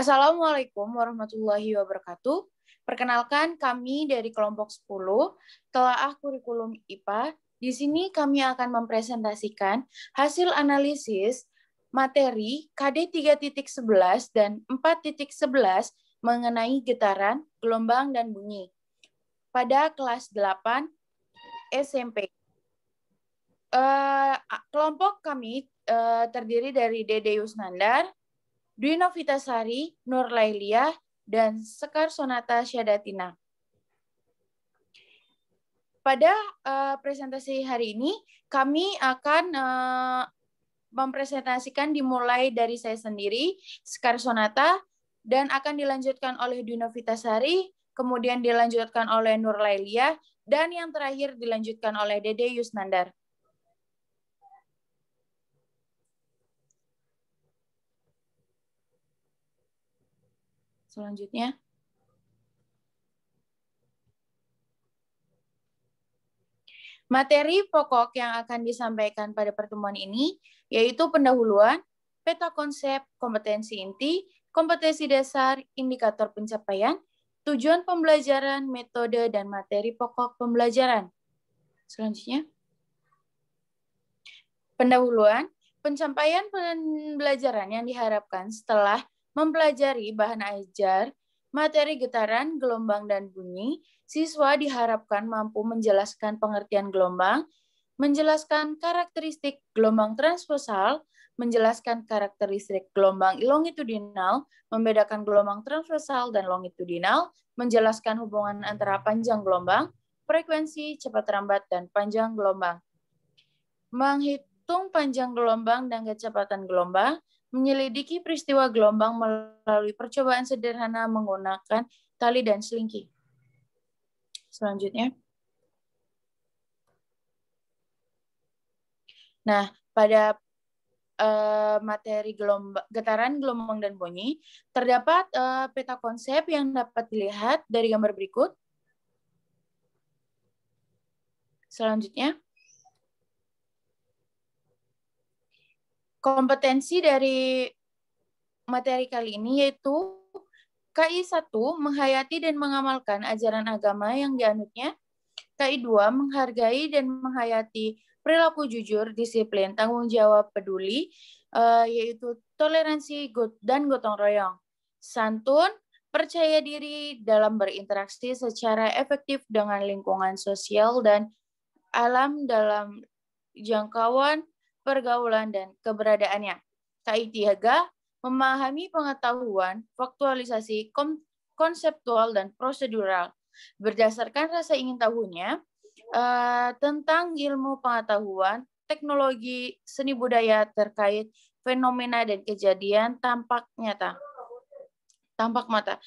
Assalamualaikum warahmatullahi wabarakatuh. Perkenalkan, kami dari kelompok 10 Telaah Kurikulum IPA. Di sini kami akan mempresentasikan hasil analisis materi KD 3.11 dan 4.11 mengenai getaran, gelombang, dan bunyi pada kelas 8 SMP. Kelompok kami terdiri dari Dede Yusnandar, Dwi Novitasari, Nur Lailiah, dan Sekar Sonata Syadatina. Pada presentasi hari ini, kami akan mempresentasikan dimulai dari saya sendiri, Sekar Sonata, dan akan dilanjutkan oleh Dwi Novitasari, kemudian dilanjutkan oleh Nur Lailiah, dan yang terakhir dilanjutkan oleh Dede Yusnandar. Selanjutnya. Materi pokok yang akan disampaikan pada pertemuan ini yaitu pendahuluan, peta konsep, kompetensi inti, kompetensi dasar, indikator pencapaian, tujuan pembelajaran, metode, dan materi pokok pembelajaran. Selanjutnya. Pendahuluan, pencapaian pembelajaran yang diharapkan setelah mempelajari bahan ajar, materi getaran, gelombang, dan bunyi, siswa diharapkan mampu menjelaskan pengertian gelombang, menjelaskan karakteristik gelombang transversal, menjelaskan karakteristik gelombang longitudinal, membedakan gelombang transversal dan longitudinal, menjelaskan hubungan antara panjang gelombang, frekuensi, cepat lambat, dan panjang gelombang. Menghitung panjang gelombang dan kecepatan gelombang, menyelidiki peristiwa gelombang melalui percobaan sederhana menggunakan tali dan selingki. Selanjutnya. Nah, pada materi getaran, gelombang, dan bunyi, terdapat peta konsep yang dapat dilihat dari gambar berikut. Selanjutnya. Kompetensi dari materi kali ini yaitu KI 1 menghayati dan mengamalkan ajaran agama yang dianutnya. KI 2 menghargai dan menghayati perilaku jujur, disiplin, tanggung jawab, peduli, yaitu toleransi dan gotong royong. Santun, percaya diri dalam berinteraksi secara efektif dengan lingkungan sosial dan alam dalam jangkauan pergaulan dan keberadaannya. KI 3 memahami pengetahuan, faktualisasi, konseptual, dan prosedural. Berdasarkan rasa ingin tahunya tentang ilmu pengetahuan, teknologi, seni budaya terkait fenomena dan kejadian tampak nyata. Tampak mata.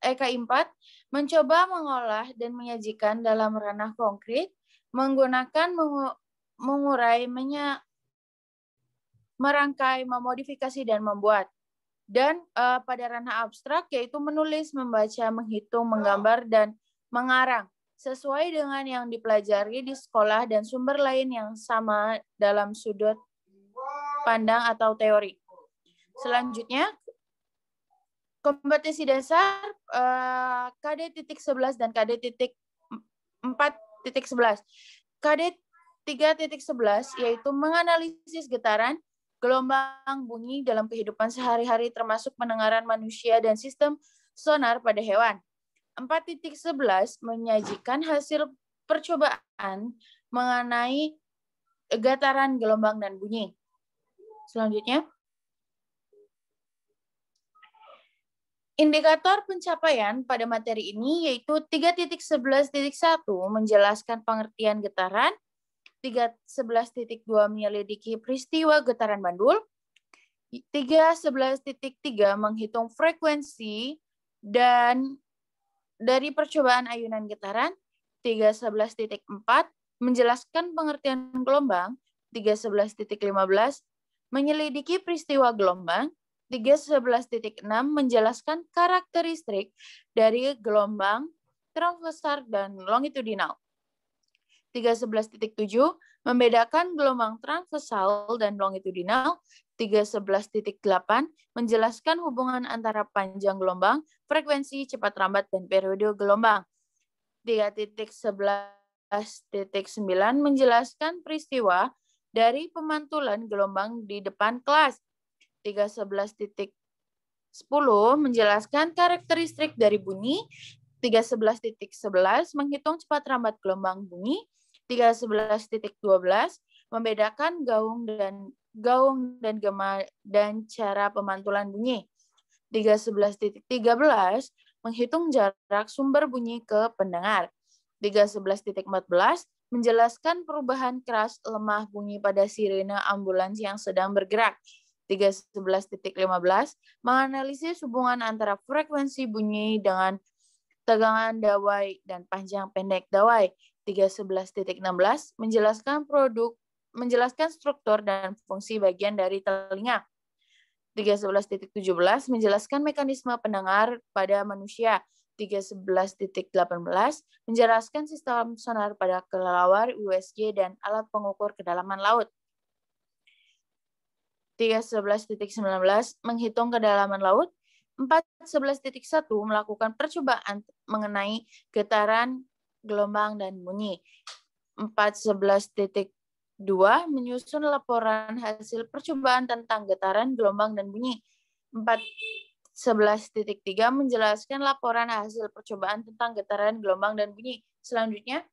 KI 4 mencoba mengolah dan menyajikan dalam ranah konkret, menggunakan, mengurai, merangkai, memodifikasi, dan membuat. Dan pada ranah abstrak, yaitu menulis, membaca, menghitung, menggambar, dan mengarang, sesuai dengan yang dipelajari di sekolah dan sumber lain yang sama dalam sudut pandang atau teori. Selanjutnya, kompetensi dasar KD.11 dan KD.4.11. KD 3.11 yaitu menganalisis getaran, gelombang, bunyi dalam kehidupan sehari-hari termasuk pendengaran manusia dan sistem sonar pada hewan. 4.11 menyajikan hasil percobaan mengenai getaran, gelombang, dan bunyi. Selanjutnya. Indikator pencapaian pada materi ini yaitu 3.11.1 menjelaskan pengertian getaran, 3.11.2 menyelidiki peristiwa getaran bandul, 3.11.3 menghitung frekuensi dan dari percobaan ayunan getaran, 3.11.4 menjelaskan pengertian gelombang, 3.11.15 menyelidiki peristiwa gelombang, 3.11.6 menjelaskan karakteristik dari gelombang transversal dan longitudinal. 311.7 membedakan gelombang transversal dan longitudinal. 311.8 menjelaskan hubungan antara panjang gelombang, frekuensi, cepat lambat, dan periode gelombang. 3.11.9 menjelaskan peristiwa dari pemantulan gelombang di depan kelas. 3.11.10 menjelaskan karakteristik dari bunyi. 3.11.11 menghitung cepat lambat gelombang bunyi. 3.11.12 membedakan gaung dan gema dan cara pemantulan bunyi. 3.11.13 menghitung jarak sumber bunyi ke pendengar. 3.11.14 menjelaskan perubahan keras lemah bunyi pada sirene ambulans yang sedang bergerak. 3.11.15 menganalisis hubungan antara frekuensi bunyi dengan tegangan dawai dan panjang pendek dawai. 3.11.16 menjelaskan struktur dan fungsi bagian dari telinga. 3.11.17 menjelaskan mekanisme pendengar pada manusia. 3.11.18 menjelaskan sistem sonar pada kelelawar, USG, dan alat pengukur kedalaman laut. 3.11.19 menghitung kedalaman laut. 4.11.1 melakukan percobaan mengenai getaran, gelombang, dan bunyi. 4.11.2 menyusun laporan hasil percobaan tentang getaran, gelombang, dan bunyi. 4.11.3 menjelaskan laporan hasil percobaan tentang getaran, gelombang, dan bunyi. Selanjutnya,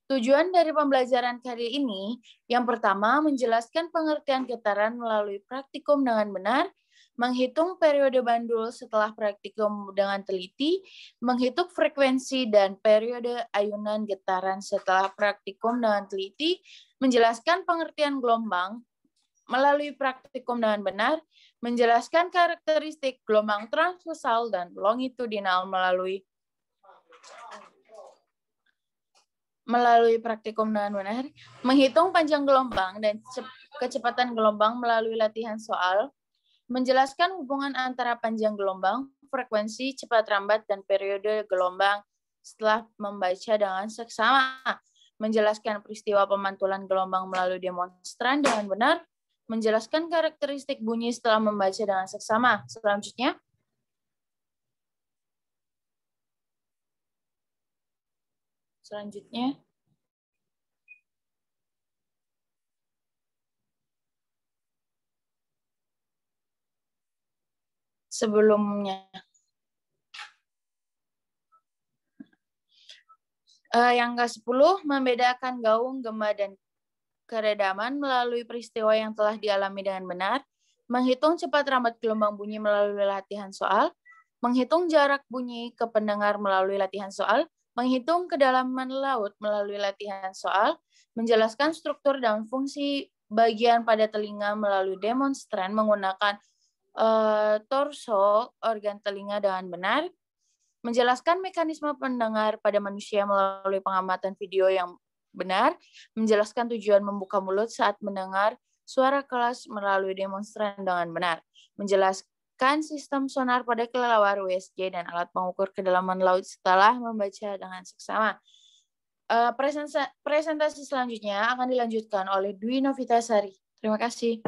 tujuan dari pembelajaran kali ini, yang pertama, menjelaskan pengertian getaran melalui praktikum dengan benar, menghitung periode bandul setelah praktikum dengan teliti, menghitung frekuensi dan periode ayunan getaran setelah praktikum dengan teliti, menjelaskan pengertian gelombang melalui praktikum dengan benar, menjelaskan karakteristik gelombang transversal dan longitudinal melalui praktikum dengan benar, menghitung panjang gelombang dan kecepatan gelombang melalui latihan soal, menjelaskan hubungan antara panjang gelombang, frekuensi, cepat lambat, dan periode gelombang setelah membaca dengan seksama, menjelaskan peristiwa pemantulan gelombang melalui demonstran dengan benar, menjelaskan karakteristik bunyi setelah membaca dengan seksama. Selanjutnya, sebelumnya. Yang ke-10, membedakan gaung, gema, dan keredaman melalui peristiwa yang telah dialami dengan benar, menghitung cepat lambat gelombang bunyi melalui latihan soal, menghitung jarak bunyi ke pendengar melalui latihan soal, menghitung kedalaman laut melalui latihan soal, menjelaskan struktur dan fungsi bagian pada telinga melalui demonstran menggunakan torso organ telinga dengan benar, menjelaskan mekanisme pendengar pada manusia melalui pengamatan video yang benar, menjelaskan tujuan membuka mulut saat mendengar suara kelas melalui demonstran dengan benar, menjelaskan sistem sonar pada kelelawar, USG, dan alat pengukur kedalaman laut setelah membaca dengan seksama. Presentasi selanjutnya akan dilanjutkan oleh Dwi Novitasari. Terima kasih.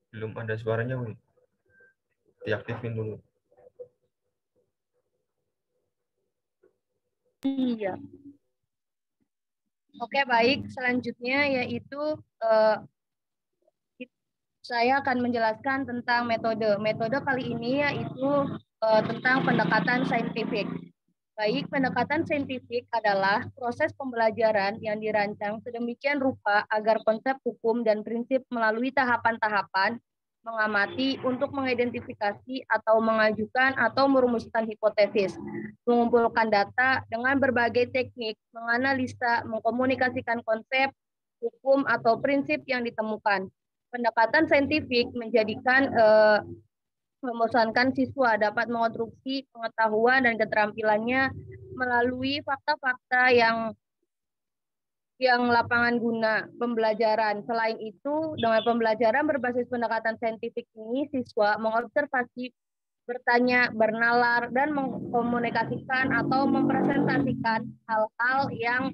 Belum ada suaranya, Wi. Diaktifin dulu. Iya. Oke, baik. Selanjutnya yaitu saya akan menjelaskan tentang metode. Metode kali ini yaitu tentang pendekatan saintifik. Baik, pendekatan saintifik adalah proses pembelajaran yang dirancang sedemikian rupa agar konsep hukum dan prinsip melalui tahapan-tahapan mengamati untuk mengidentifikasi atau mengajukan atau merumuskan hipotesis, mengumpulkan data dengan berbagai teknik, menganalisa, mengkomunikasikan konsep, hukum, atau prinsip yang ditemukan. Pendekatan saintifik menjadikan memesankan siswa dapat mengonstruksi pengetahuan dan keterampilannya melalui fakta-fakta yang lapangan guna pembelajaran. Selain itu, dengan pembelajaran berbasis pendekatan saintifik ini, siswa mengobservasi, bertanya, bernalar, dan mengkomunikasikan atau mempresentasikan hal-hal yang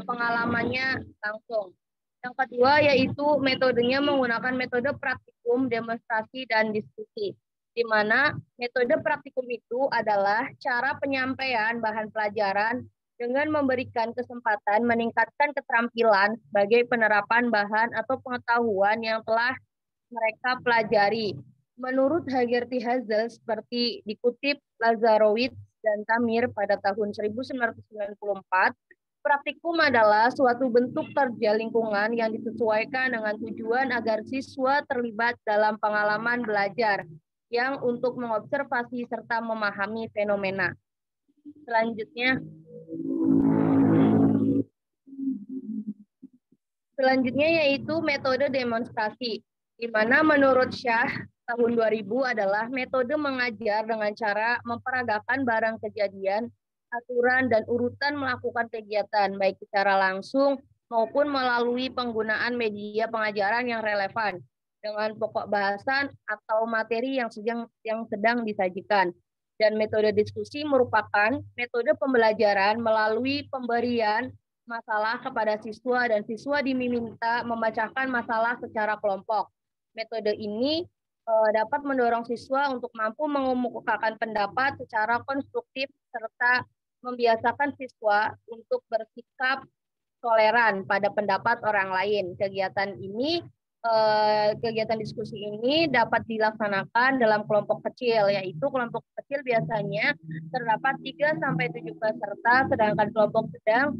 pengalamannya langsung. Yang kedua yaitu metodenya menggunakan metode praktikum, demonstrasi, dan diskusi. Di mana metode praktikum itu adalah cara penyampaian bahan pelajaran dengan memberikan kesempatan meningkatkan keterampilan sebagai penerapan bahan atau pengetahuan yang telah mereka pelajari. Menurut Haggerty Hazel, seperti dikutip Lazarowitz dan Tamir pada tahun 1994, praktikum adalah suatu bentuk kerja lingkungan yang disesuaikan dengan tujuan agar siswa terlibat dalam pengalaman belajar yang untuk mengobservasi serta memahami fenomena. Selanjutnya yaitu metode demonstrasi, di mana menurut Syah tahun 2000 adalah metode mengajar dengan cara memperagakan barang kejadian, aturan, dan urutan melakukan kegiatan, baik secara langsung maupun melalui penggunaan media pengajaran yang relevan dengan pokok bahasan atau materi yang sedang disajikan. Dan metode diskusi merupakan metode pembelajaran melalui pemberian masalah kepada siswa dan siswa diminta membacakan masalah secara kelompok. Metode ini dapat mendorong siswa untuk mampu mengemukakan pendapat secara konstruktif serta membiasakan siswa untuk bersikap toleran pada pendapat orang lain. Kegiatan diskusi ini dapat dilaksanakan dalam kelompok kecil, yaitu kelompok kecil biasanya terdapat 3-7 peserta, sedangkan kelompok sedang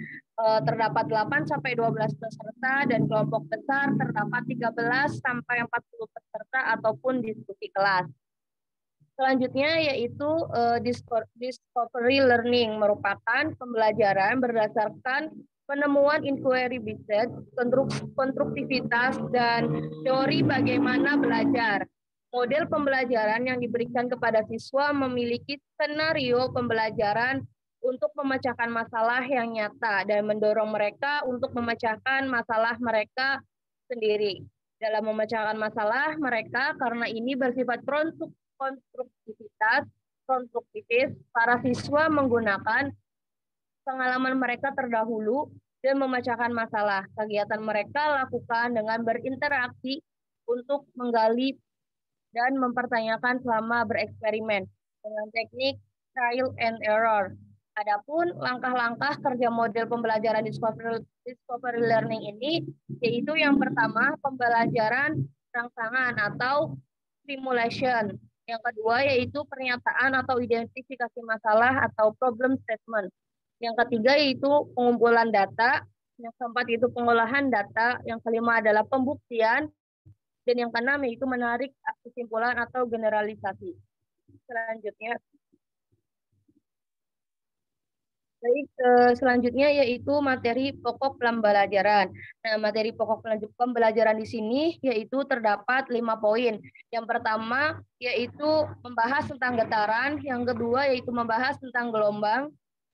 terdapat 8-12 peserta, dan kelompok besar terdapat 13-40 peserta ataupun diskusi kelas. Selanjutnya yaitu discovery learning, merupakan pembelajaran berdasarkan penemuan inquiry based, konstruktivitas, dan teori bagaimana belajar. Model pembelajaran yang diberikan kepada siswa memiliki skenario pembelajaran untuk memecahkan masalah yang nyata dan mendorong mereka untuk memecahkan masalah mereka sendiri. Dalam memecahkan masalah mereka, karena ini bersifat konstruktivis, para siswa menggunakan pengalaman mereka terdahulu dan memecahkan masalah. Kegiatan mereka lakukan dengan berinteraksi untuk menggali dan mempertanyakan selama bereksperimen dengan teknik trial and error. Adapun langkah-langkah kerja model pembelajaran discovery learning ini, yaitu yang pertama pembelajaran rangsangan atau simulation. Yang kedua yaitu pernyataan atau identifikasi masalah atau problem statement. Yang ketiga yaitu pengumpulan data, yang keempat yaitu pengolahan data, yang kelima adalah pembuktian, dan yang keenam yaitu menarik kesimpulan atau generalisasi. Selanjutnya yaitu materi pokok pembelajaran. Nah, materi pokok pembelajaran di sini yaitu terdapat 5 poin. Yang pertama yaitu membahas tentang getaran, yang kedua yaitu membahas tentang gelombang,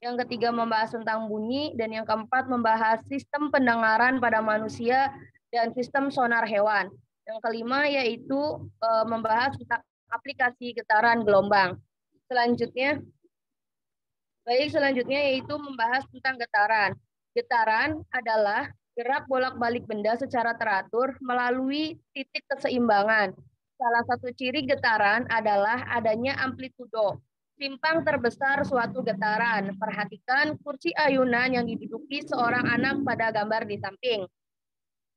yang ketiga membahas tentang bunyi, dan yang keempat membahas sistem pendengaran pada manusia dan sistem sonar hewan. Yang kelima yaitu membahas tentang aplikasi getaran gelombang. Selanjutnya yaitu membahas tentang getaran. Getaran adalah gerak bolak-balik benda secara teratur melalui titik keseimbangan. Salah satu ciri getaran adalah adanya amplitudo, simpang terbesar suatu getaran. Perhatikan kursi ayunan yang diduduki seorang anak pada gambar di samping.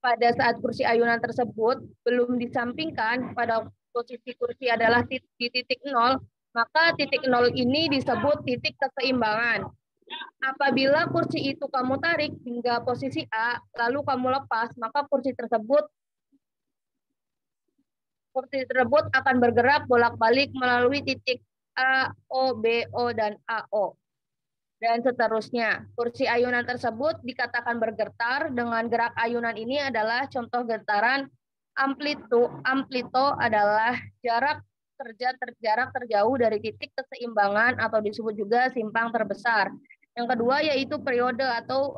Pada saat kursi ayunan tersebut belum disampingkan, pada posisi kursi adalah di titik 0, maka titik 0 ini disebut titik keseimbangan. Apabila kursi itu kamu tarik hingga posisi A, lalu kamu lepas, maka kursi tersebut akan bergerak bolak-balik melalui titik A, O, B, O, dan AO. Dan seterusnya. Kursi ayunan tersebut dikatakan bergetar. Dengan gerak ayunan ini adalah contoh getaran. Amplito adalah jarak terjauh dari titik keseimbangan atau disebut juga simpang terbesar. Yang kedua yaitu periode atau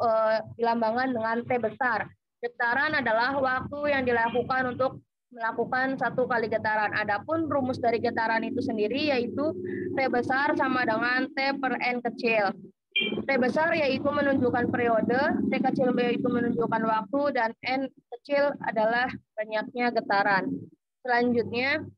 dilambangkan dengan T besar. Getaran adalah waktu yang dilakukan untuk melakukan satu kali getaran. Adapun rumus dari getaran itu sendiri yaitu T besar sama dengan T per N kecil. T besar yaitu menunjukkan periode, T kecil yaitu menunjukkan waktu, dan N kecil adalah banyaknya getaran. Selanjutnya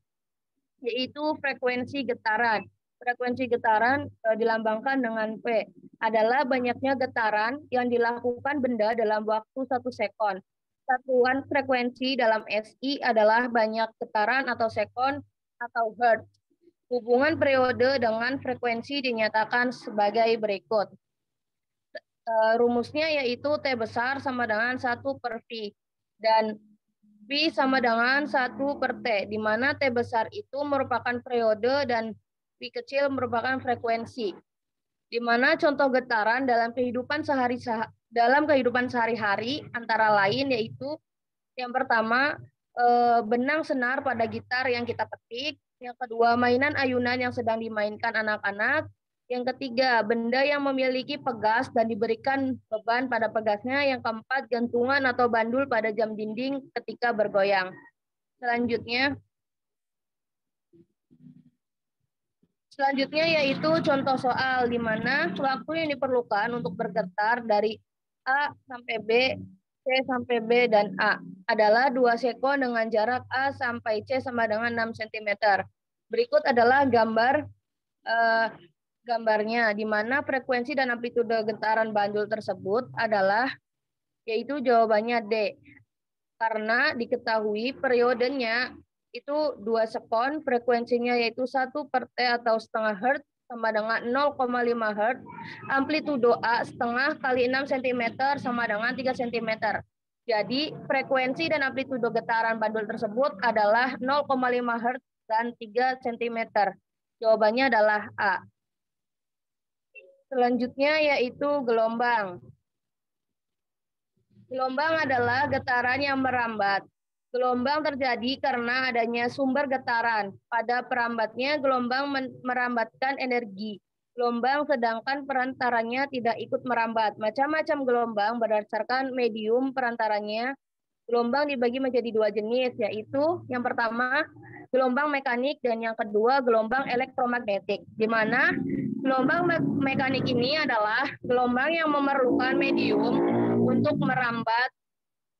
yaitu frekuensi getaran. Frekuensi getaran dilambangkan dengan P, adalah banyaknya getaran yang dilakukan benda dalam waktu 1 sekon. Satuan frekuensi dalam SI adalah banyak getaran atau sekon atau hertz. Hubungan periode dengan frekuensi dinyatakan sebagai berikut. Rumusnya yaitu T besar sama dengan 1 per V, dan V sama dengan 1 per T, di mana T besar itu merupakan periode dan V kecil merupakan frekuensi. Di mana contoh getaran dalam kehidupan sehari-hari antara lain yaitu yang pertama benang senar pada gitar yang kita petik, yang kedua mainan ayunan yang sedang dimainkan anak-anak, yang ketiga benda yang memiliki pegas dan diberikan beban pada pegasnya, yang keempat gantungan atau bandul pada jam dinding ketika bergoyang. Selanjutnya yaitu contoh soal di mana waktu yang diperlukan untuk bergetar dari A sampai B, C sampai B, dan A adalah 2 sekon dengan jarak A sampai C sama dengan 6 cm. Berikut adalah gambarnya, di mana frekuensi dan amplitude getaran bandul tersebut adalah, yaitu jawabannya D. Karena diketahui periodenya itu 2 sekon, frekuensinya yaitu 1 per T atau setengah Hz sama dengan 0,5 Hz, amplitudo A setengah kali 6 cm sama dengan 3 cm. Jadi frekuensi dan amplitudo getaran bandul tersebut adalah 0,5 Hz dan 3 cm. Jawabannya adalah A. Selanjutnya yaitu gelombang. Gelombang adalah getaran yang merambat. Gelombang terjadi karena adanya sumber getaran. Pada perambatnya, gelombang merambatkan energi. Gelombang sedangkan perantaranya tidak ikut merambat. Macam-macam gelombang berdasarkan medium perantaranya. Gelombang dibagi menjadi 2 jenis, yaitu yang pertama gelombang mekanik dan yang kedua gelombang elektromagnetik. Di mana gelombang mekanik ini adalah gelombang yang memerlukan medium untuk merambat.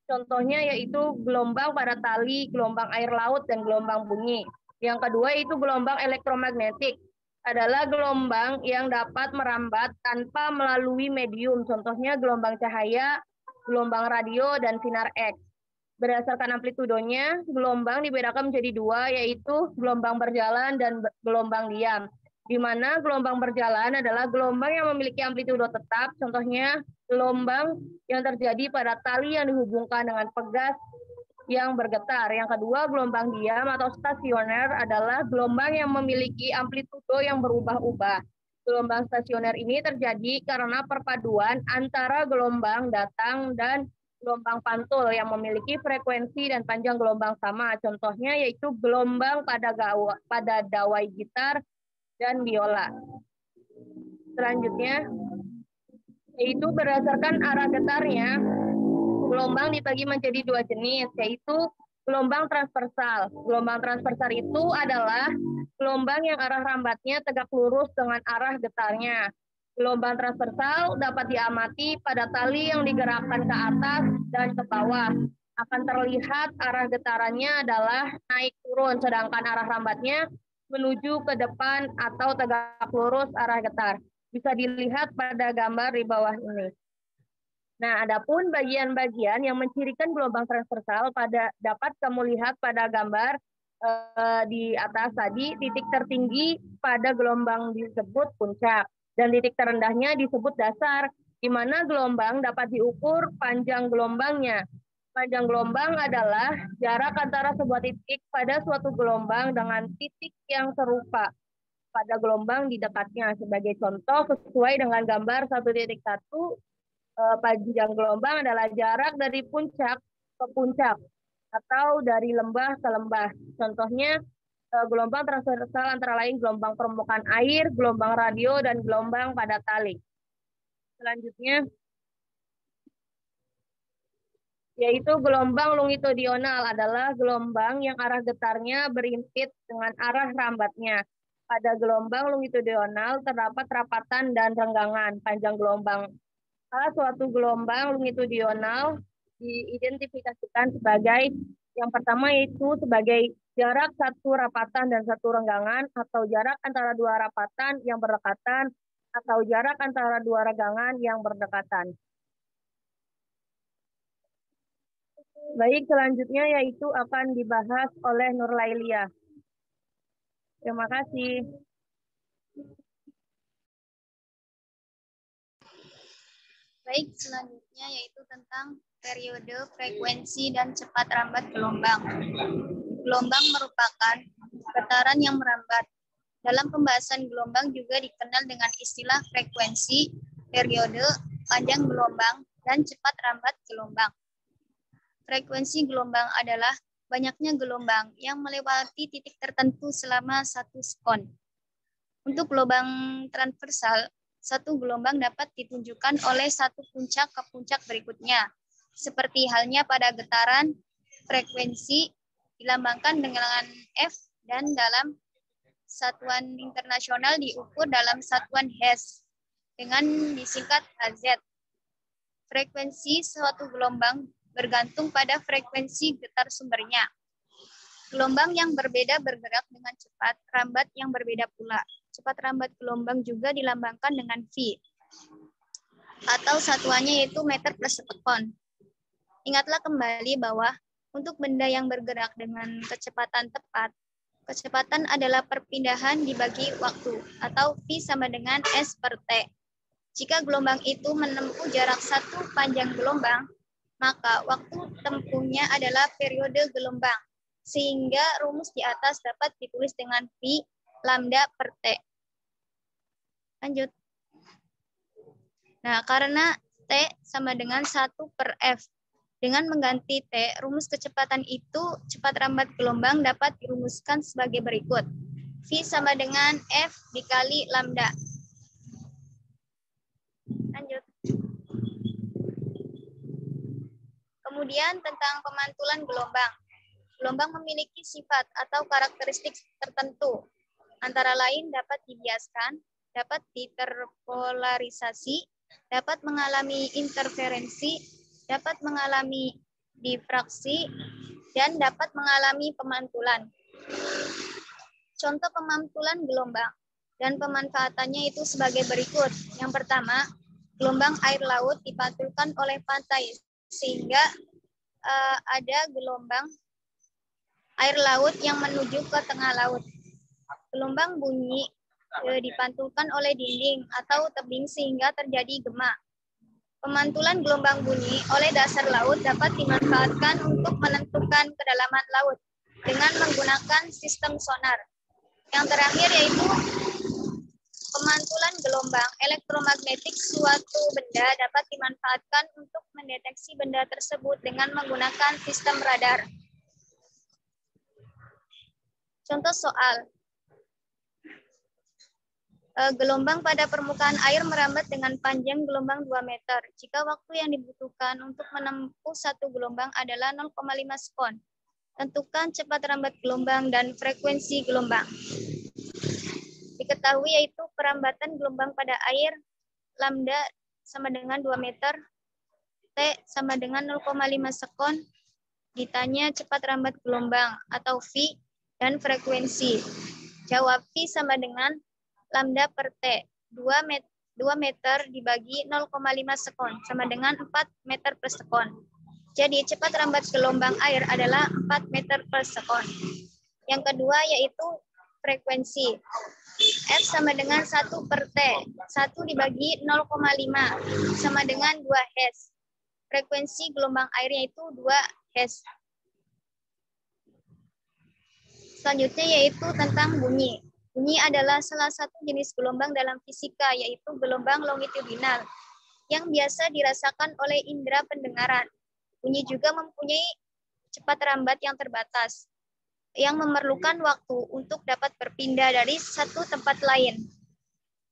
Contohnya yaitu gelombang pada tali, gelombang air laut, dan gelombang bunyi. Yang kedua yaitu gelombang elektromagnetik, adalah gelombang yang dapat merambat tanpa melalui medium. Contohnya gelombang cahaya, gelombang radio, dan sinar X. Berdasarkan amplitudonya, gelombang dibedakan menjadi 2, yaitu gelombang berjalan dan gelombang diam. Di mana gelombang berjalan adalah gelombang yang memiliki amplitudo tetap, contohnya gelombang yang terjadi pada tali yang dihubungkan dengan pegas yang bergetar. Yang kedua, gelombang diam atau stasioner adalah gelombang yang memiliki amplitudo yang berubah-ubah. Gelombang stasioner ini terjadi karena perpaduan antara gelombang datang dan gelombang pantul yang memiliki frekuensi dan panjang gelombang sama. Contohnya yaitu gelombang pada dawai gitar dan biola. Selanjutnya yaitu berdasarkan arah getarnya, gelombang dibagi menjadi 2 jenis, yaitu gelombang transversal. Gelombang transversal itu adalah gelombang yang arah rambatnya tegak lurus dengan arah getarnya. Gelombang transversal dapat diamati pada tali yang digerakkan ke atas dan ke bawah. Akan terlihat arah getarannya adalah naik turun, sedangkan arah rambatnya menuju ke depan atau tegak lurus arah getar. Bisa dilihat pada gambar di bawah ini. Nah, adapun bagian-bagian yang mencirikan gelombang transversal dapat kamu lihat pada gambar di atas tadi. Titik tertinggi pada gelombang disebut puncak dan titik terendahnya disebut dasar, di mana gelombang dapat diukur panjang gelombangnya. Panjang gelombang adalah jarak antara sebuah titik pada suatu gelombang dengan titik yang serupa pada gelombang di dekatnya. Sebagai contoh, sesuai dengan gambar 1.1, panjang gelombang adalah jarak dari puncak ke puncak atau dari lembah ke lembah. Contohnya gelombang transversal antara lain gelombang permukaan air, gelombang radio, dan gelombang pada tali. Selanjutnya, yaitu gelombang longitudinal adalah gelombang yang arah getarnya berimpit dengan arah rambatnya. Pada gelombang longitudinal terdapat rapatan dan renggangan panjang gelombang. Salah suatu gelombang longitudinal diidentifikasikan sebagai yang pertama yaitu sebagai jarak satu rapatan dan satu renggangan, atau jarak antara dua rapatan yang berdekatan, atau jarak antara dua renggangan yang berdekatan. Baik, selanjutnya yaitu akan dibahas oleh Nurlailia. Terima kasih. Baik, selanjutnya yaitu tentang periode, frekuensi, dan cepat rambat gelombang. Gelombang merupakan getaran yang merambat. Dalam pembahasan gelombang juga dikenal dengan istilah frekuensi, periode, panjang gelombang, dan cepat rambat gelombang. Frekuensi gelombang adalah banyaknya gelombang yang melewati titik tertentu selama 1 sekon. Untuk gelombang transversal, satu gelombang dapat ditunjukkan oleh satu puncak ke puncak berikutnya. Seperti halnya pada getaran, frekuensi dilambangkan dengan F dan dalam satuan internasional diukur dalam satuan Hertz dengan disingkat Hz. Frekuensi suatu gelombang bergantung pada frekuensi getar sumbernya. Gelombang yang berbeda bergerak dengan cepat rambat yang berbeda pula. Cepat rambat gelombang juga dilambangkan dengan V, atau satuannya yaitu meter per sekon. Ingatlah kembali bahwa untuk benda yang bergerak dengan kecepatan tepat, kecepatan adalah perpindahan dibagi waktu, atau V sama dengan S per T. Jika gelombang itu menempuh jarak satu panjang gelombang, maka waktu tempuhnya adalah periode gelombang, sehingga rumus di atas dapat ditulis dengan V lambda per T. Lanjut. Nah, karena T sama dengan 1 per F. Dengan mengganti T, rumus kecepatan itu cepat rambat gelombang dapat dirumuskan sebagai berikut. V sama dengan F dikali lambda. Lanjut. Kemudian tentang pemantulan gelombang. Gelombang memiliki sifat atau karakteristik tertentu. Antara lain dapat dibiaskan, dapat diterpolarisasi, dapat mengalami interferensi, dapat mengalami difraksi, dan dapat mengalami pemantulan. Contoh pemantulan gelombang dan pemanfaatannya itu sebagai berikut. Yang pertama, gelombang air laut dipantulkan oleh pantai sehingga ada gelombang air laut yang menuju ke tengah laut. Gelombang bunyi dipantulkan oleh dinding atau tebing sehingga terjadi gema. Pemantulan gelombang bunyi oleh dasar laut dapat dimanfaatkan untuk menentukan kedalaman laut dengan menggunakan sistem sonar. Yang terakhir yaitu pemantulan gelombang elektromagnetik. Suatu benda dapat dimanfaatkan untuk mendeteksi benda tersebut dengan menggunakan sistem radar. Contoh soal. Gelombang pada permukaan air merambat dengan panjang gelombang 2 meter. Jika waktu yang dibutuhkan untuk menempuh satu gelombang adalah 0,5 sekon. Tentukan cepat rambat gelombang dan frekuensi gelombang. Diketahui yaitu perambatan gelombang pada air lambda sama dengan 2 meter, T sama dengan 0,5 sekon. Ditanya cepat rambat gelombang atau V dan frekuensi. Jawab V sama dengan lambda per T, 2 meter dibagi 0,5 sekon, sama dengan 4 meter per sekon. Jadi cepat rambat gelombang air adalah 4 meter per sekon. Yang kedua yaitu frekuensi. F sama dengan 1 per T, 1 dibagi 0,5, sama dengan 2 Hz. Frekuensi gelombang airnya itu 2 Hz. Selanjutnya yaitu tentang bunyi. Bunyi adalah salah satu jenis gelombang dalam fisika, yaitu gelombang longitudinal, yang biasa dirasakan oleh indera pendengaran. Bunyi juga mempunyai cepat rambat yang terbatas, yang memerlukan waktu untuk dapat berpindah dari satu tempat lain.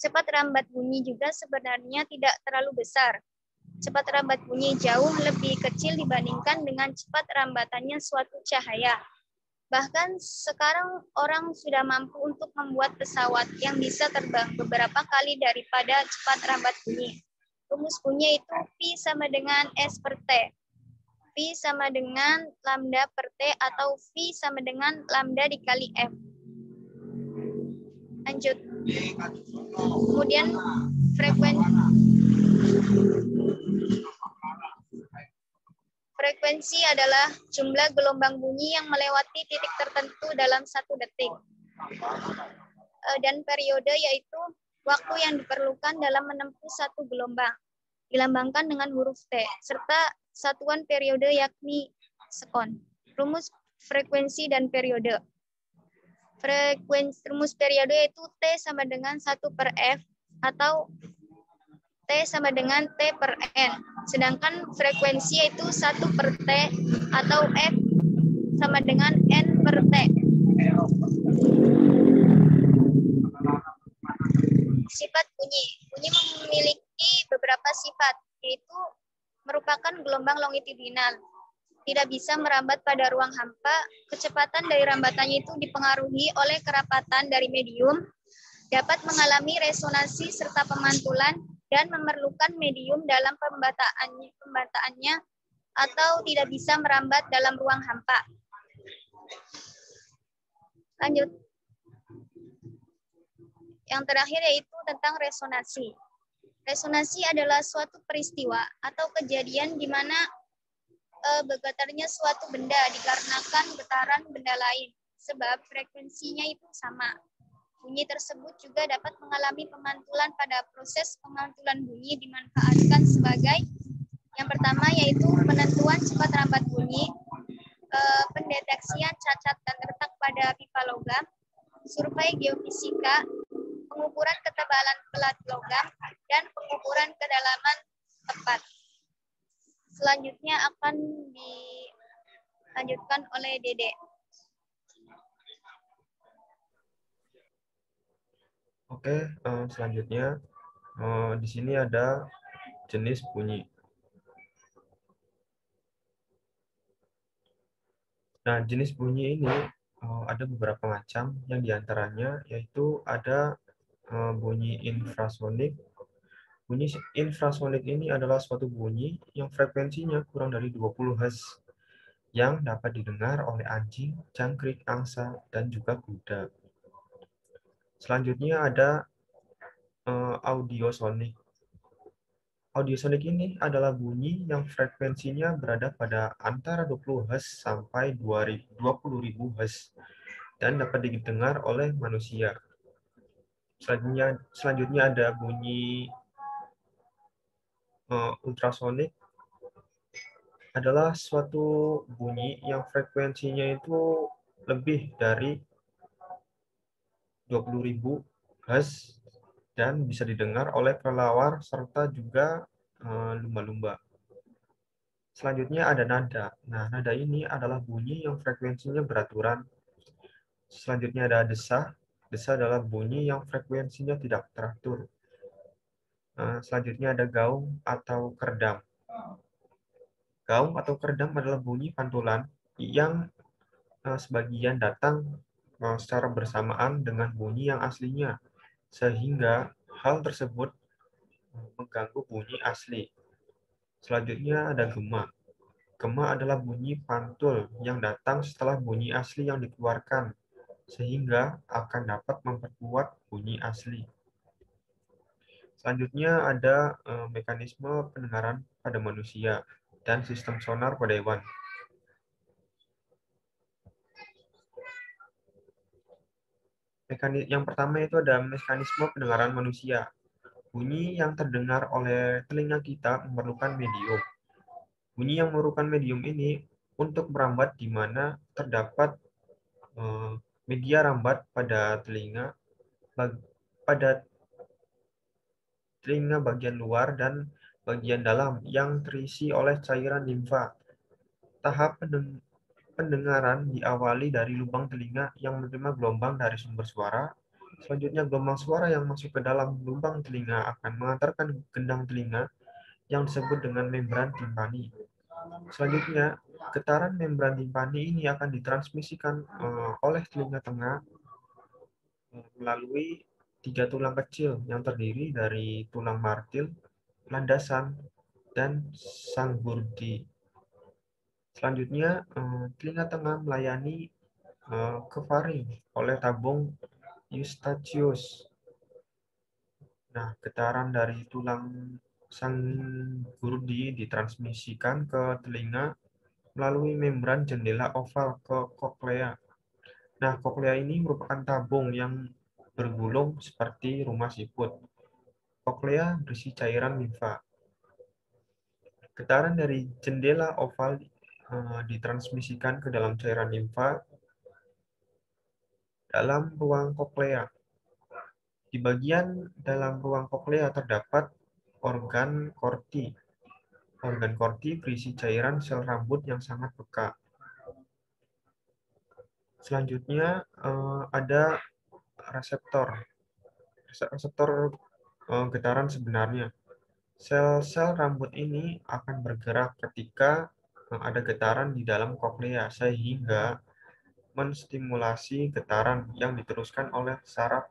Cepat rambat bunyi juga sebenarnya tidak terlalu besar. Cepat rambat bunyi jauh lebih kecil dibandingkan dengan cepat rambatannya suatu cahaya. Bahkan sekarang orang sudah mampu untuk membuat pesawat yang bisa terbang beberapa kali daripada cepat rambat bunyi. Rumus bunyi itu Pi sama dengan S per T. Pi sama dengan lambda per T atau Pi sama dengan lambda dikali M. Lanjut. Kemudian frekuensi adalah jumlah gelombang bunyi yang melewati titik tertentu dalam 1 detik. Dan periode yaitu waktu yang diperlukan dalam menempuh satu gelombang. Dilambangkan dengan huruf T, serta satuan periode yakni sekon. Rumus frekuensi dan periode. Rumus periode yaitu T sama dengan 1 per F atau T sama dengan T per N. Sedangkan frekuensi yaitu 1 per T atau F sama dengan N per T. Sifat bunyi. Bunyi memiliki beberapa sifat, yaitu merupakan gelombang longitudinal. Tidak bisa merambat pada ruang hampa, kecepatan dari rambatannya itu dipengaruhi oleh kerapatan dari medium, dapat mengalami resonansi serta pemantulan, dan memerlukan medium dalam pembataannya atau tidak bisa merambat dalam ruang hampa. Lanjut. Yang terakhir yaitu tentang resonansi. Resonansi adalah suatu peristiwa atau kejadian di mana bergetarnya suatu benda dikarenakan getaran benda lain, sebab frekuensinya itu sama. Bunyi tersebut juga dapat mengalami pemantulan. Pada proses pemantulan bunyi dimanfaatkan sebagai yang pertama yaitu penentuan cepat rambat bunyi, pendeteksian cacat dan retak pada pipa logam, survei geofisika, pengukuran ketebalan pelat logam, dan pengukuran kedalaman tepat. Selanjutnya akan dilanjutkan oleh Dede. Oke, selanjutnya di sini ada jenis bunyi. Nah, jenis bunyi ini ada beberapa macam, yang diantaranya yaitu ada bunyi infrasonik. Bunyi infrasonik ini adalah suatu bunyi yang frekuensinya kurang dari 20 Hz, yang dapat didengar oleh anjing, jangkrik, angsa, dan juga kuda. Selanjutnya ada audiosonik. Audiosonik ini adalah bunyi yang frekuensinya berada pada antara 20 Hz sampai 20.000 Hz dan dapat didengar oleh manusia. Selanjutnya ada bunyi ultrasonik, adalah suatu bunyi yang frekuensinya itu lebih dari 20.000 Hz dan bisa didengar oleh kelelawar serta juga lumba-lumba. Selanjutnya ada nada. Nah, nada ini adalah bunyi yang frekuensinya beraturan. Selanjutnya ada desah. Desah adalah bunyi yang frekuensinya tidak teratur. Selanjutnya ada gaung atau kerdam. Gaung atau kerdam adalah bunyi pantulan yang sebagian datang secara bersamaan dengan bunyi yang aslinya, sehingga hal tersebut mengganggu bunyi asli. Selanjutnya ada gema. Gema adalah bunyi pantul yang datang setelah bunyi asli yang dikeluarkan, sehingga akan dapat memperkuat bunyi asli. Selanjutnya ada mekanisme pendengaran pada manusia dan sistem sonar pada hewan. Yang pertama itu ada mekanisme pendengaran manusia. Bunyi yang terdengar oleh telinga kita memerlukan medium. Bunyi yang memerlukan medium ini untuk merambat di mana terdapat media rambat pada telinga bagian luar dan bagian dalam yang terisi oleh cairan limfa. Tahap pendengaran diawali dari lubang telinga yang menerima gelombang dari sumber suara Selanjutnya, gelombang suara yang masuk ke dalam lubang telinga akan mengantarkan gendang telinga yang disebut dengan membran timpani. Selanjutnya, getaran membran timpani ini akan ditransmisikan oleh telinga tengah melalui 3 tulang kecil yang terdiri dari tulang martil, landasan, dan sanggurdi. Selanjutnya, telinga tengah melayani ke faring oleh tabung eustachius. Nah, getaran dari tulang sanggurdi ditransmisikan ke telinga melalui membran jendela oval ke koklea. Nah, koklea ini merupakan tabung yang bergulung seperti rumah siput. Koklea berisi cairan limfa. Getaran dari jendela oval ditransmisikan ke dalam cairan limfa dalam ruang koklea. Di bagian dalam ruang koklea terdapat organ korti. Organ korti berisi cairan sel rambut yang sangat peka. Selanjutnya ada reseptor. Reseptor getaran sebenarnya. Sel-sel rambut ini akan bergerak ketika ada getaran di dalam koklea sehingga menstimulasi getaran yang diteruskan oleh saraf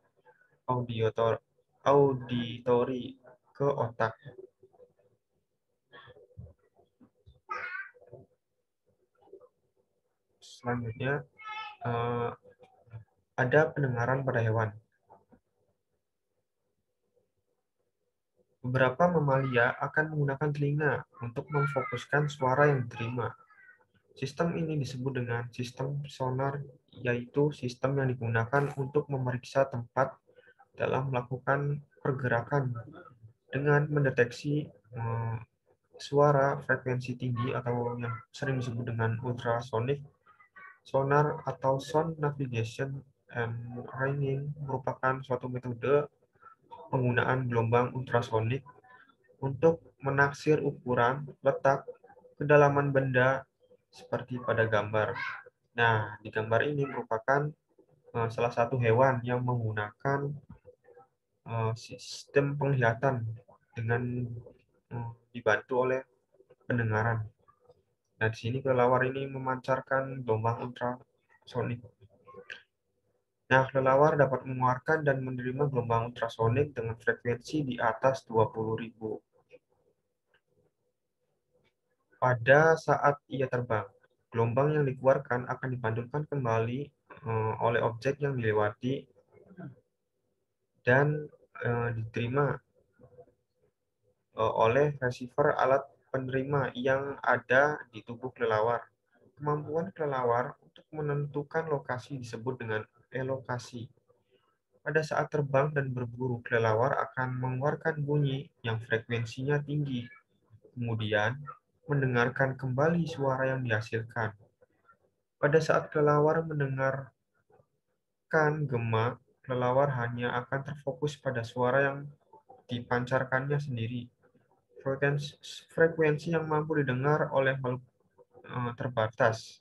auditori ke otak. Selanjutnya ada pendengaran pada hewan. Beberapa mamalia akan menggunakan telinga untuk memfokuskan suara yang diterima. Sistem ini disebut dengan sistem sonar, yaitu sistem yang digunakan untuk memeriksa tempat dalam melakukan pergerakan dengan mendeteksi suara frekuensi tinggi atau yang sering disebut dengan ultrasonic. Sonar atau sound navigation and ringing merupakan suatu metode penggunaan gelombang ultrasonik untuk menaksir ukuran, letak, kedalaman benda seperti pada gambar. Nah, di gambar ini merupakan salah satu hewan yang menggunakan sistem penglihatan dengan dibantu oleh pendengaran. Nah, di sini kelelawar ini memancarkan gelombang ultrasonik. Nah, kelelawar dapat mengeluarkan dan menerima gelombang ultrasonik dengan frekuensi di atas 20.000 pada saat ia terbang. Gelombang yang dikeluarkan akan dipantulkan kembali oleh objek yang dilewati dan diterima oleh receiver alat penerima yang ada di tubuh kelelawar. Kemampuan kelelawar untuk menentukan lokasi disebut dengan elokasi. Pada saat terbang dan berburu, kelelawar akan mengeluarkan bunyi yang frekuensinya tinggi, kemudian mendengarkan kembali suara yang dihasilkan. Pada saat kelelawar mendengarkan gema, kelelawar hanya akan terfokus pada suara yang dipancarkannya sendiri. Frekuensi yang mampu didengar oleh makhluk terbatas,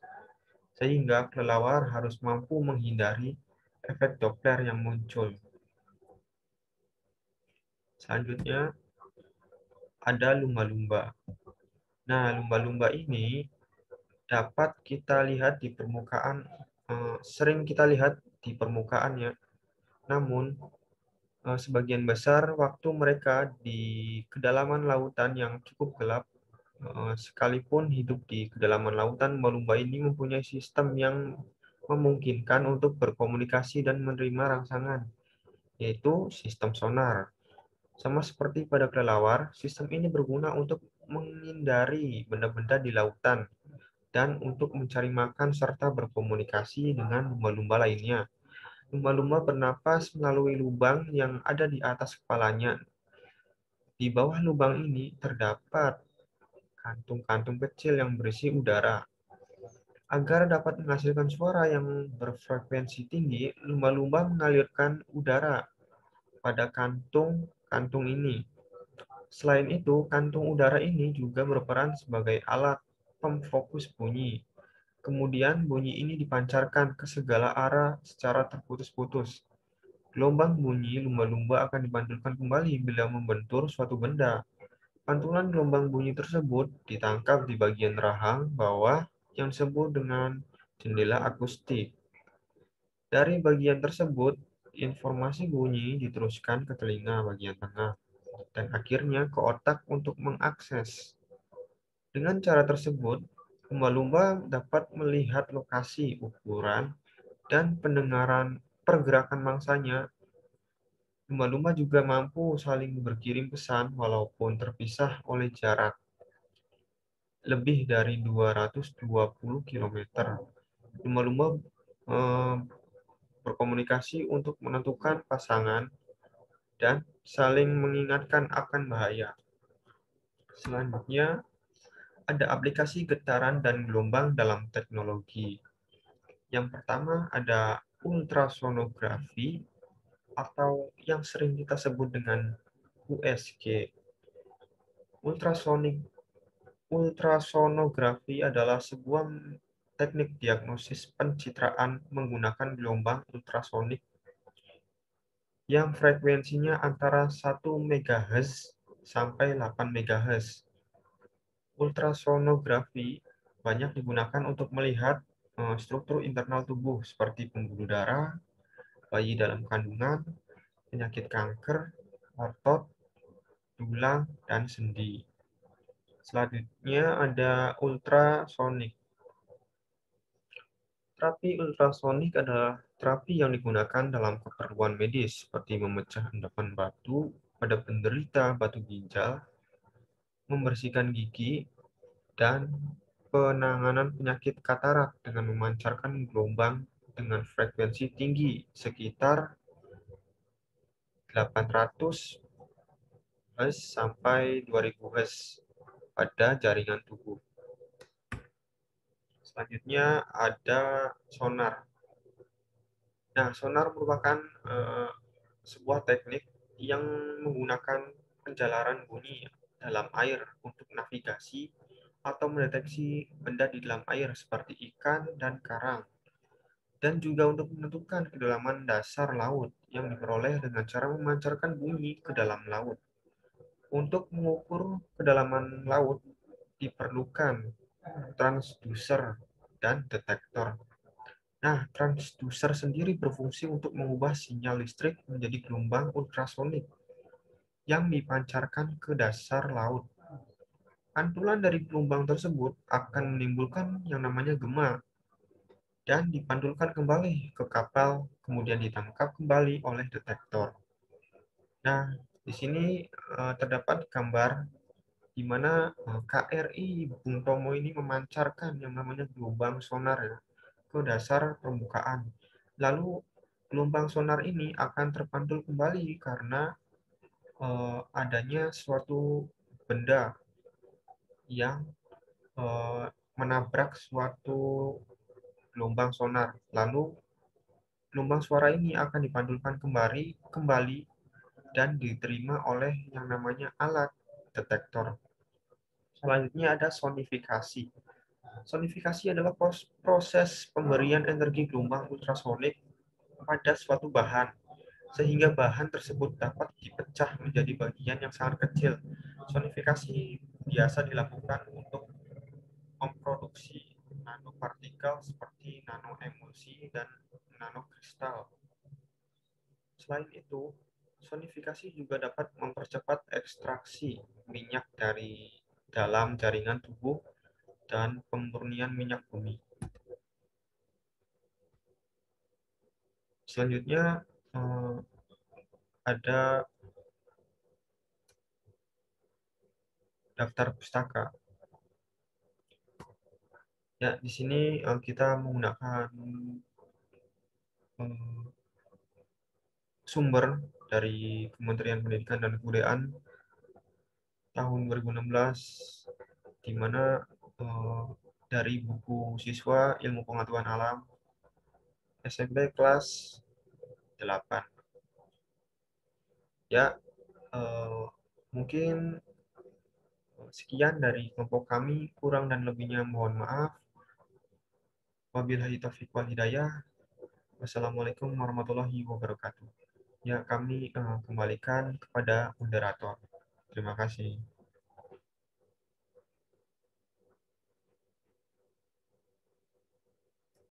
sehingga kelelawar harus mampu menghindari efek Doppler yang muncul. Selanjutnya, ada lumba-lumba. Nah, lumba-lumba ini dapat kita lihat di permukaan, sering kita lihat di permukaannya. Namun, sebagian besar waktu mereka di kedalaman lautan yang cukup gelap. Sekalipun hidup di kedalaman lautan, lumba-lumba ini mempunyai sistem yang memungkinkan untuk berkomunikasi dan menerima rangsangan, yaitu sistem sonar. Sama seperti pada kelelawar, sistem ini berguna untuk menghindari benda-benda di lautan dan untuk mencari makan serta berkomunikasi dengan lumba-lumba lainnya. Lumba-lumba bernapas melalui lubang yang ada di atas kepalanya. Di bawah lubang ini terdapat kantung-kantung kecil yang berisi udara. Agar dapat menghasilkan suara yang berfrekuensi tinggi, lumba-lumba mengalirkan udara pada kantung-kantung ini. Selain itu, kantung udara ini juga berperan sebagai alat pemfokus bunyi. Kemudian bunyi ini dipancarkan ke segala arah secara terputus-putus. Gelombang bunyi lumba-lumba akan dipantulkan kembali bila membentur suatu benda. Pantulan gelombang bunyi tersebut ditangkap di bagian rahang bawah yang disebut dengan jendela akustik. Dari bagian tersebut, informasi bunyi diteruskan ke telinga bagian tengah dan akhirnya ke otak untuk mengakses. Dengan cara tersebut, lumba-lumba dapat melihat lokasi, ukuran, dan pendengaran pergerakan mangsanya. Lumba-lumba juga mampu saling berkirim pesan walaupun terpisah oleh jarak lebih dari 220 km. Lumba-lumba berkomunikasi untuk menentukan pasangan dan saling mengingatkan akan bahaya. Selanjutnya, ada aplikasi getaran dan gelombang dalam teknologi. Yang pertama ada ultrasonografi atau yang sering kita sebut dengan USG. Ultrasonografi adalah sebuah teknik diagnosis pencitraan menggunakan gelombang ultrasonik yang frekuensinya antara 1 MHz sampai 8 MHz. Ultrasonografi banyak digunakan untuk melihat struktur internal tubuh seperti pembuluh darah, bayi dalam kandungan, penyakit kanker, otot, tulang, dan sendi. Selanjutnya ada ultrasonik. Terapi ultrasonik adalah terapi yang digunakan dalam keperluan medis seperti memecah endapan batu pada penderita batu ginjal, membersihkan gigi, dan penanganan penyakit katarak dengan memancarkan gelombang dengan frekuensi tinggi sekitar 800 Hz sampai 2000 Hz pada jaringan tubuh. Selanjutnya ada sonar. Nah, sonar merupakan sebuah teknik yang menggunakan penjalaran bunyi dalam air untuk navigasi atau mendeteksi benda di dalam air seperti ikan dan karang, dan juga untuk menentukan kedalaman dasar laut yang diperoleh dengan cara memancarkan bunyi ke dalam laut. Untuk mengukur kedalaman laut diperlukan transducer dan detektor. Nah, transducer sendiri berfungsi untuk mengubah sinyal listrik menjadi gelombang ultrasonik yang dipancarkan ke dasar laut. Pantulan dari gelombang tersebut akan menimbulkan yang namanya gema dan dipantulkan kembali ke kapal, kemudian ditangkap kembali oleh detektor. Nah, di sini terdapat gambar di mana KRI Bung Tomo ini memancarkan yang namanya gelombang sonar ya, ke dasar permukaan. Lalu gelombang sonar ini akan terpantul kembali karena adanya suatu benda yang menabrak suatu gelombang sonar. Lalu gelombang suara ini akan dipantulkan kembali dan diterima oleh yang namanya alat detektor. Selanjutnya ada sonifikasi. Sonifikasi adalah proses pemberian energi gelombang ultrasonik pada suatu bahan, sehingga bahan tersebut dapat dipecah menjadi bagian yang sangat kecil. Sonifikasi biasa dilakukan untuk memproduksi nanopartikel seperti nanoemulsi dan nanokristal. Selain itu, sonifikasi juga dapat mempercepat ekstraksi minyak dari dalam jaringan tubuh dan pemurnian minyak bumi. Selanjutnya ada daftar pustaka. Ya, di sini kita menggunakan sumber dari Kementerian Pendidikan dan Kebudayaan tahun 2016, di mana dari buku siswa Ilmu Pengetahuan Alam SMP kelas 8. Ya, mungkin sekian dari kelompok kami, kurang dan lebihnya mohon maaf. Wabillahi taufiq wal hidayah. Wassalamualaikum warahmatullahi wabarakatuh. Ya, kami kembalikan kepada moderator. Terima kasih.